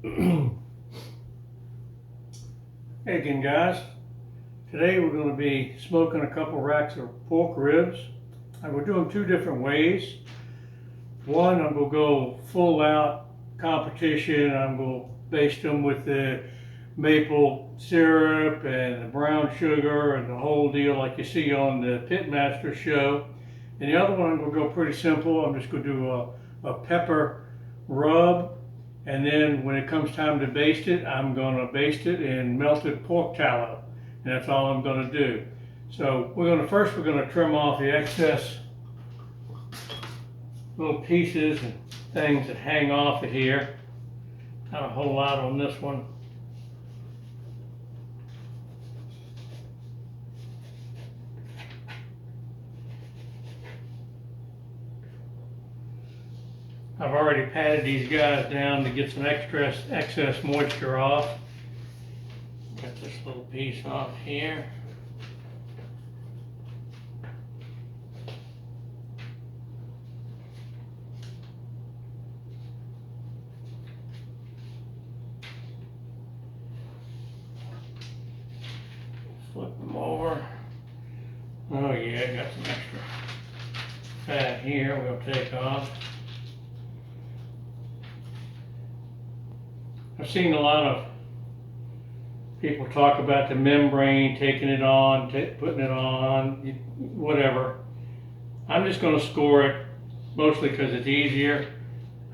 Hey again, guys. Today we're going to be smoking a couple racks of pork ribs. And we're doing two different ways. One, I'm going to go full out competition. I'm going to baste them with the maple syrup and the brown sugar and the whole deal like you see on the Pitmaster show. And the other one, I'm going to go pretty simple. I'm just going to do a pepper rub. And then when it comes time to baste it, I'm going to baste it in melted pork tallow. And that's all I'm going to do. So we're going to trim off the excess little pieces and things that hang off of here. Not a whole lot on this one. I've already patted these guys down to get some excess moisture off. Got this little piece off here. Flip them over. Oh yeah, got some extra fat here we'll take off. I've seen a lot of people talk about the membrane, taking it on, putting it on, whatever. I'm just going to score it, mostly because it's easier.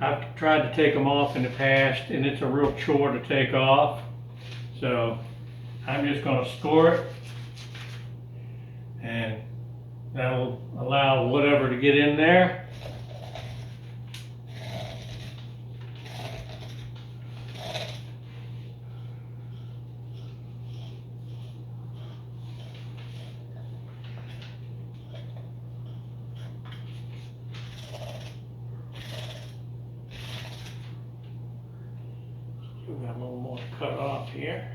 I've tried to take them off in the past, and it's a real chore to take off. So I'm just going to score it, and that'll allow whatever to get in there. We've got a little more cut off here.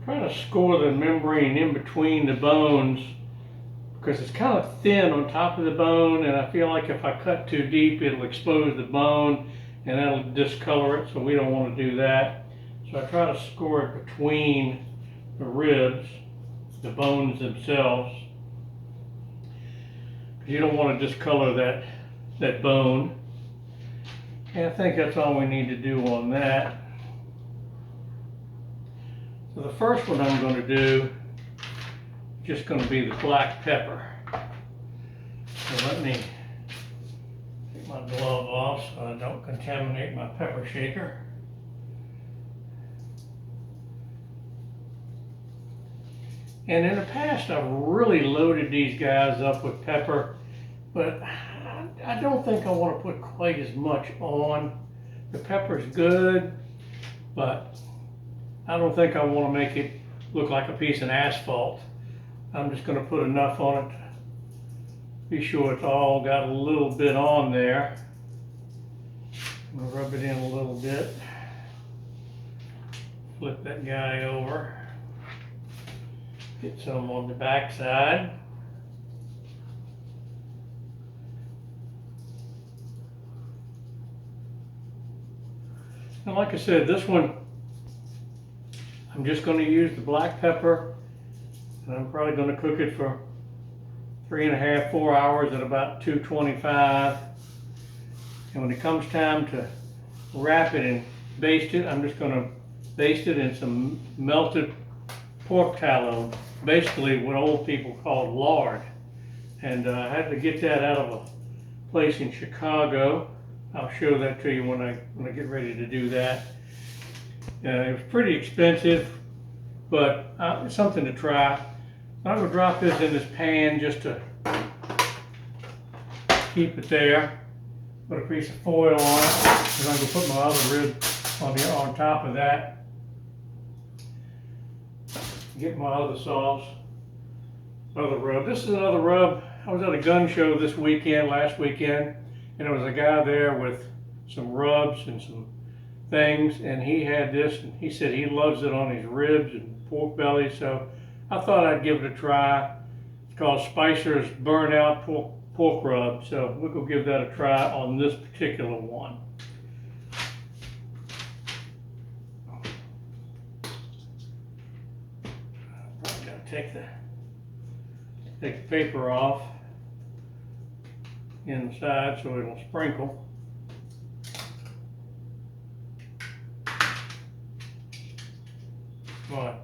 Trying to score the membrane in between the bones because it's kind of thin on top of the bone, and I feel like if I cut too deep it'll expose the bone and that'll discolor it, so we don't want to do that. So I try to score it between the ribs, the bones themselves, because you don't want to discolor that bone. And I think that's all we need to do on that. So the first one I'm going to do is just going to be the black pepper. So let me take my glove off so I don't contaminate my pepper shaker. And in the past, I've really loaded these guys up with pepper, but I don't think I want to put quite as much on. The pepper's good, but I don't think I want to make it look like a piece of asphalt. I'm just going to put enough on it to be sure it's all got a little bit on there. I'm going to rub it in a little bit. Flip that guy over. Get some on the back side. And like I said, this one, I'm just going to use the black pepper, and I'm probably going to cook it for 3.5 to 4 hours at about 225. And when it comes time to wrap it and baste it, I'm just going to baste it in some melted pork tallow, basically what old people call lard. And I had to get that out of a place in Chicago. I'll show that to you when I get ready to do that. It was pretty expensive, but it's something to try. I'm going to drop this in this pan just to keep it there. Put a piece of foil on it, and I'm going to put my other rib on top of that. Get my other sauce, other rub. This is another rub. I was at a gun show last weekend, and there was a guy there with some rubs and some things, and he had this, and he said he loves it on his ribs and pork belly, so I thought I'd give it a try. It's called Spicer's Burnout Pork Rub, so we'll go give that a try on this particular one. I'm going to take the paper off inside so it'll sprinkle. Come on.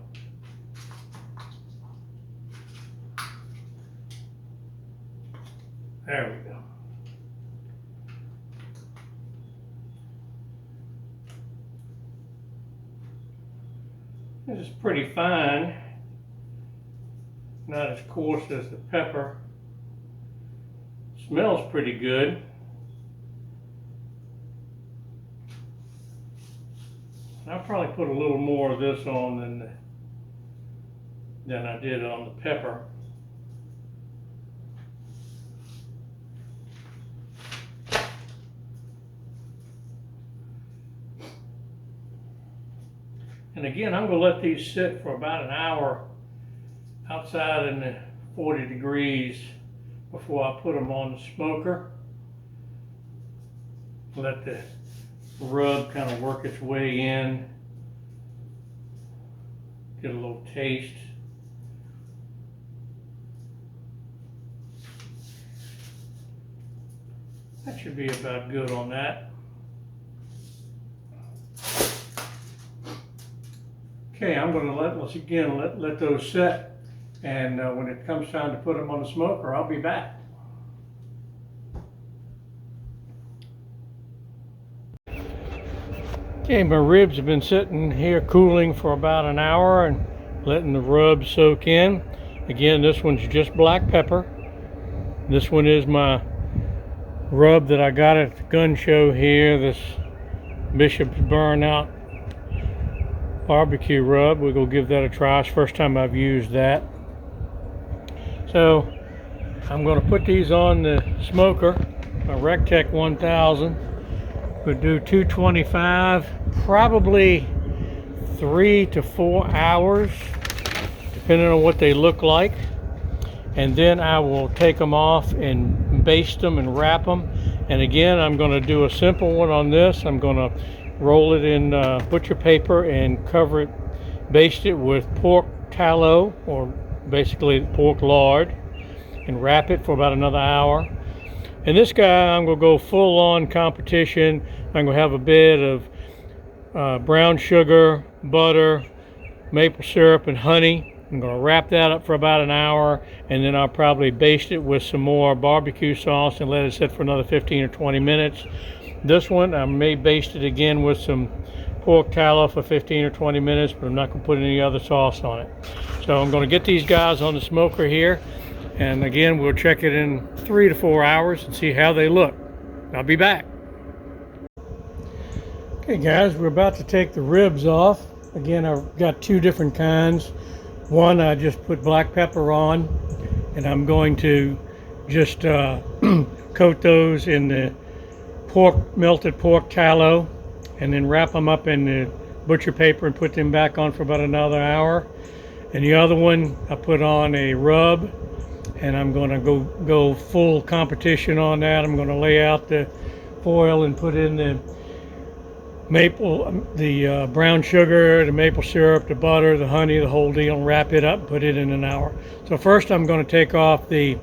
There we go. This is pretty fine. Not as coarse as the pepper. Smells pretty good. I'll probably put a little more of this on than I did on the pepper. And again, I'm going to let these sit for about an hour outside in the 40 degrees before I put them on the smoker. Let the rub kind of work its way in, get a little taste. That should be about good on that. Okay, I'm going to let those set, and when it comes time to put them on the smoker, I'll be back. Okay, my ribs have been sitting here cooling for about an hour and letting the rub soak in. Again, this one's just black pepper. This one is my rub that I got at the gun show here, this Bishop's Burnout barbecue rub. We'll go give that a try. It's the first time I've used that. So I'm going to put these on the smoker, a Rectech 1000. We'll do 225, probably 3 to 4 hours, depending on what they look like. And then I will take them off and baste them and wrap them. And again, I'm going to do a simple one on this. I'm going to roll it in butcher paper and cover it, baste it with pork tallow, or basically pork lard, and wrap it for about another hour. And this guy, I'm going to go full on competition. I'm going to have a bit of brown sugar, butter, maple syrup, and honey. I'm going to wrap that up for about an hour, and then I'll probably baste it with some more barbecue sauce and let it sit for another 15 or 20 minutes. This one, I may baste it again with some pork tallow for 15 or 20 minutes, but I'm not going to put any other sauce on it. So I'm going to get these guys on the smoker here, and again, we'll check it in 3 to 4 hours and see how they look. I'll be back. Okay guys, we're about to take the ribs off. Again, I've got two different kinds. One, I just put black pepper on, and I'm going to just coat those in the melted pork tallow, and then wrap them up in the butcher paper and put them back on for about another hour. And the other one, I put on a rub, and I'm going to go full competition on that. I'm going to lay out the foil and put in the brown sugar, the maple syrup, the butter, the honey, the whole deal, and wrap it up and put it in an hour. So first I'm going to take off the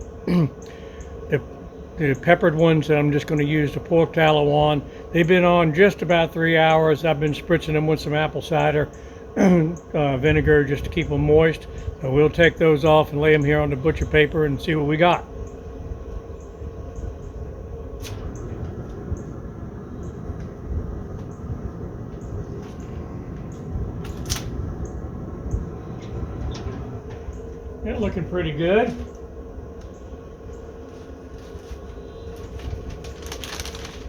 peppered ones that I'm just going to use the pork tallow on. They've been on just about 3 hours. I've been spritzing them with some apple cider vinegar just to keep them moist. So we'll take those off and lay them here on the butcher paper and see what we got. Yeah, looking pretty good.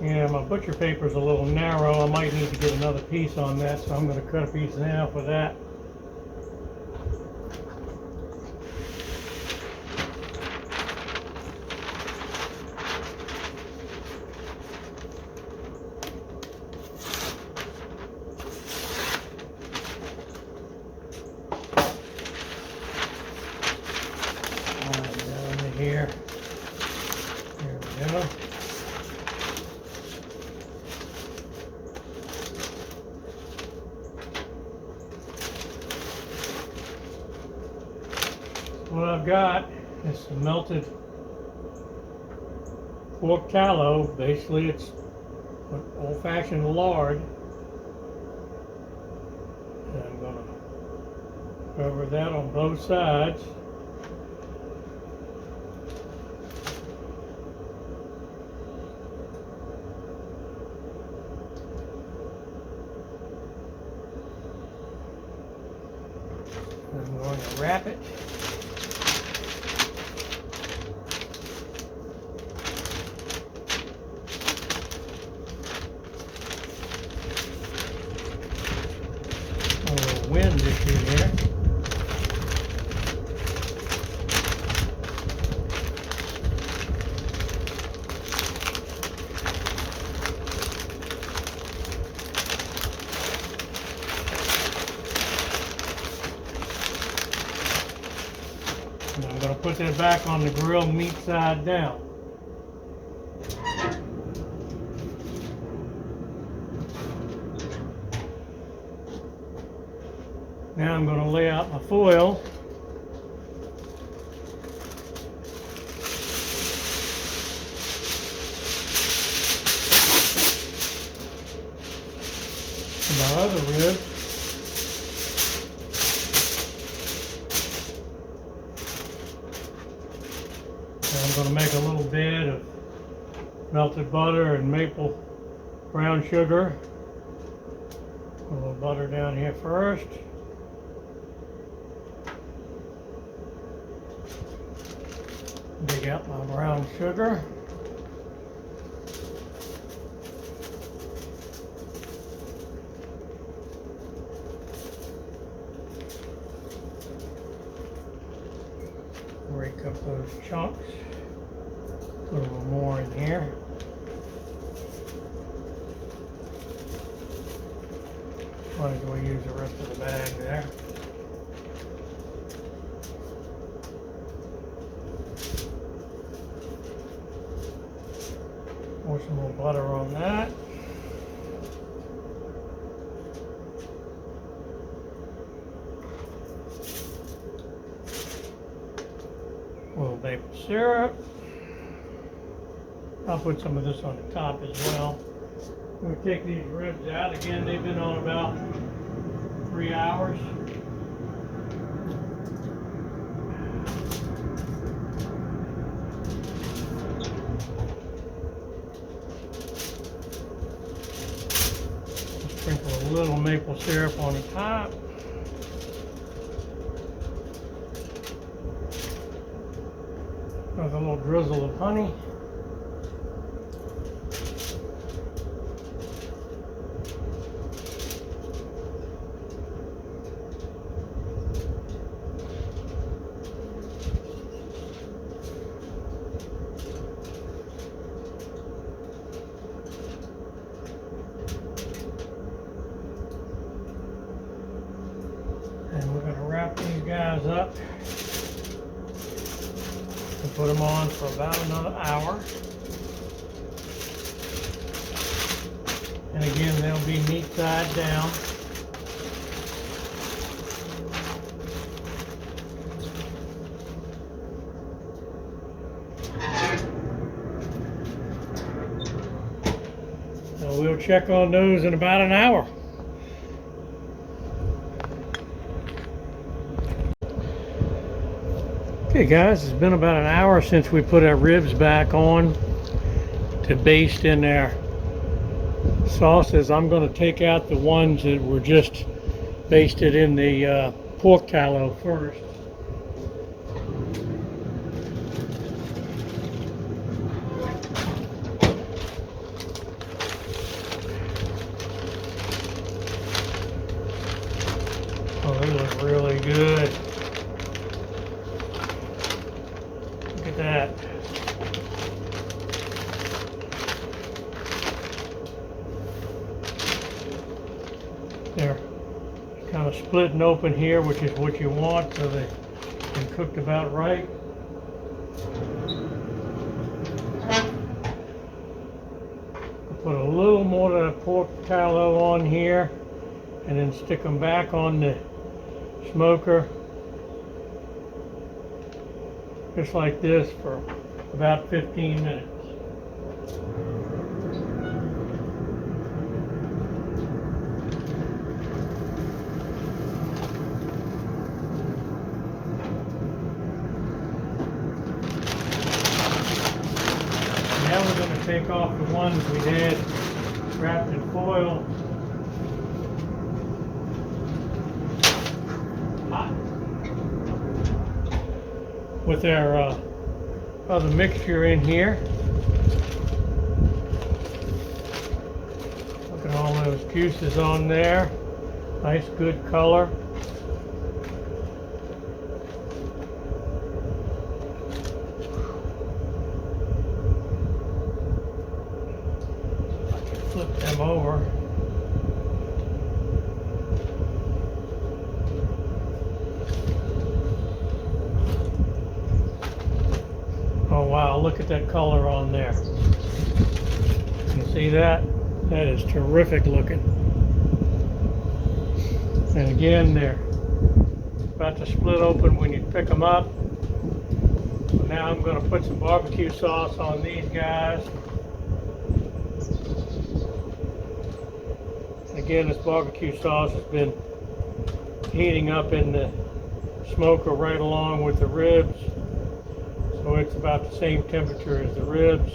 Yeah, my butcher paper is a little narrow. I might need to get another piece on that, so I'm going to cut a piece now for that. what I've got. It's melted pork tallow. Basically, it's old-fashioned lard. And I'm going to cover that on both sides. I'm going to wrap it. A little wind issue here. And I'm going to put that back on the grill meat side down. Now I'm going to lay out my foil. And my other rib. And I'm going to make a little bed of melted butter and maple brown sugar. Put a little butter down here first. Dig out my brown sugar. Break up those chunks. Put a little more in here. Might as well use the rest of the bag there. Pour some more butter on that. A little maple syrup. I'll put some of this on the top as well. I'm going to take these ribs out. Again, they've been on about 3 hours. Sprinkle a little maple syrup on the top. With a little drizzle of honey. And we're going to wrap these guys up and put them on for about another hour. And again, they'll be meat side down. So we'll check on those in about an hour. Okay guys, it's been about an hour since we put our ribs back on to baste in our sauces. I'm going to take out the ones that were just basted in the pork tallow first. Oh, they look really good. Look at that. They're kind of splitting open here, which is what you want, so they're cooked about right. I'll put a little more of the pork tallow on here and then stick them back on the smoker. just like this for about 15 minutes. Now we're going to take off the ones we had wrapped in foil. With our other mixture in here. Look at all those juices on there. Nice, good color. Flip them over. Oh wow, look at that color on there. You see that? That is terrific looking. And again, they're about to split open when you pick them up. So now I'm going to put some barbecue sauce on these guys. Again, this barbecue sauce has been heating up in the smoker right along with the ribs. So it's about the same temperature as the ribs.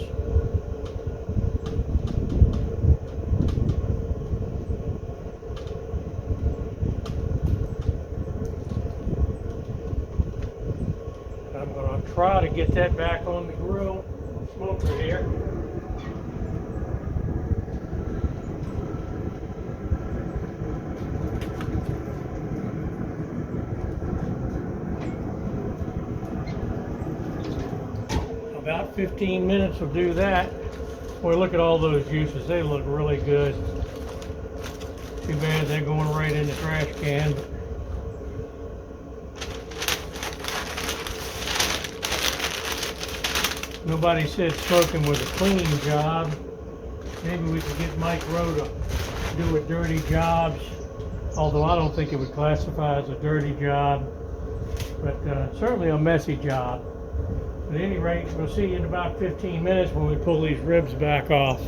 I'm going to try to get that back on the grill smoker here. About 15 minutes will do that. Boy, look at all those juices. They look really good. Too bad they're going right in the trash can. Nobody said smoking was a clean job. Maybe we could get Mike Rowe to do a dirty jobs. Although I don't think it would classify as a dirty job. But certainly a messy job. At any rate, we'll see you in about 15 minutes when we pull these ribs back off.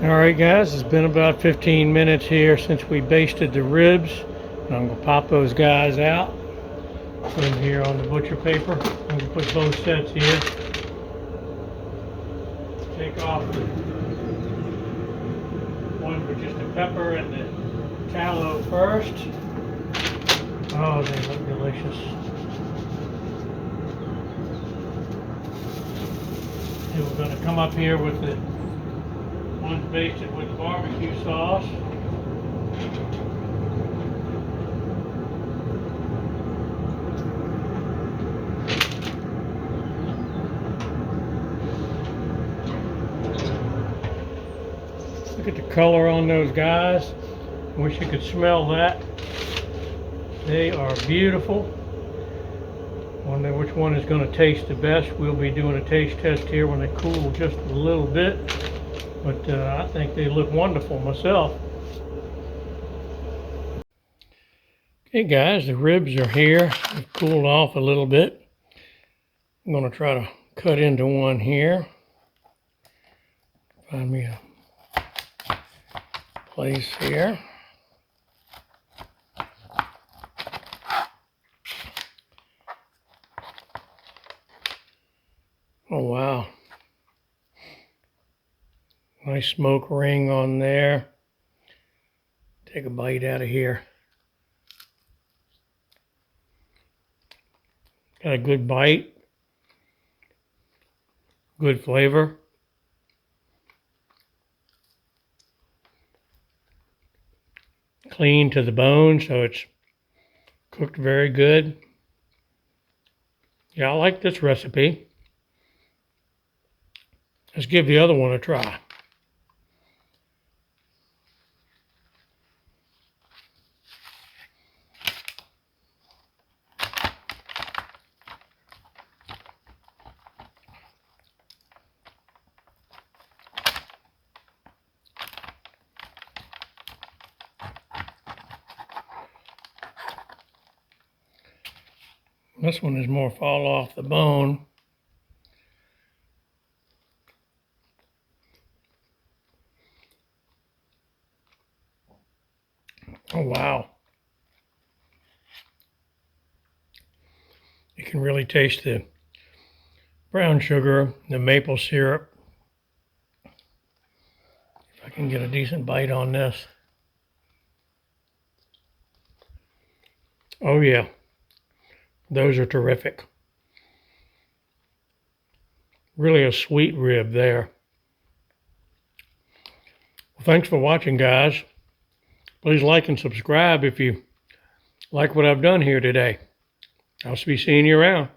Alright guys, it's been about 15 minutes here since we basted the ribs. I'm going to pop those guys out. Put them here on the butcher paper. I'm going to put both sets here. Take off the one with just the pepper and the tallow first. Oh, they look delicious. And we're going to come up here with the ones basted with the barbecue sauce. Look at the color on those guys. I wish you could smell that. They are beautiful. Wonder which one is going to taste the best. We'll be doing a taste test here when they cool just a little bit. But I think they look wonderful myself. Okay guys, the ribs are here. They've cooled off a little bit. I'm going to try to cut into one here. Find me a place here. Oh wow. Nice smoke ring on there. Take a bite out of here. Got a good bite. Good flavor. Clean to the bone, so it's cooked very good. Yeah, I like this recipe. Let's give the other one a try. This one is more fall off the bone. Oh, wow. You can really taste the brown sugar, the maple syrup. If I can get a decent bite on this. Oh yeah, those are terrific. Really a sweet rib there. Well, thanks for watching, guys. Please like and subscribe if you like what I've done here today. I'll be seeing you around.